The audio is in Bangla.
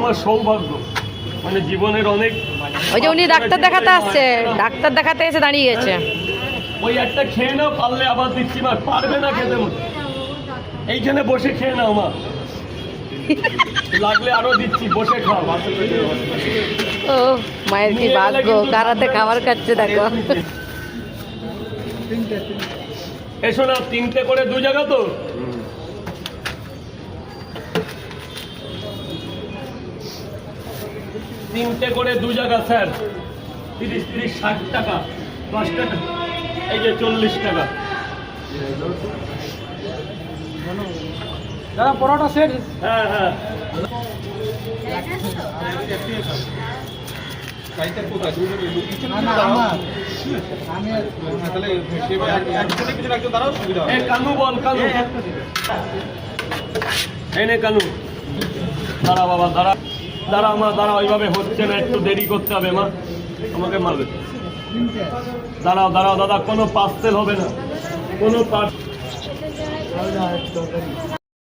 আমার সৌভাগ্য, মানে জীবনের অনেক। ওই যে উনি ডাক্তার দেখাতে আসছে, ডাক্তার দেখাতে এসে দাঁড়িয়ে গেছে। ওই একটা খেয়ে নাও, পারলে আবার দিচ্ছি মা, পারবে না খেতে, এইখানে বসে খেয়ে নাও মা, লাগলে আরো দিচ্ছি, বসে খাও। ও মায়ের কি ভাগ্য, কারাতে খাবার খাচ্ছে দেখো। এসো না, 3টে করে 2 জায়গা তো। তিনটে করে 2 জায়গা স্যার, 30 60 টাকা, 10 টাকা, এই যে 40 টাকা। দাদা পরোটা সেট। হ্যাঁ হ্যাঁ, কানু বল, কানু এই নে কানু, দাঁড়া বাবা, দাঁড়া দাঁড়া মা, দাঁড়া, ওইভাবে হচ্ছে না, একটু দেরি করতে হবে মা, আমাকে মারবে। দাঁড়াও দাঁড়াও দাদা, কোনো পার্সেল হবে না, কোনো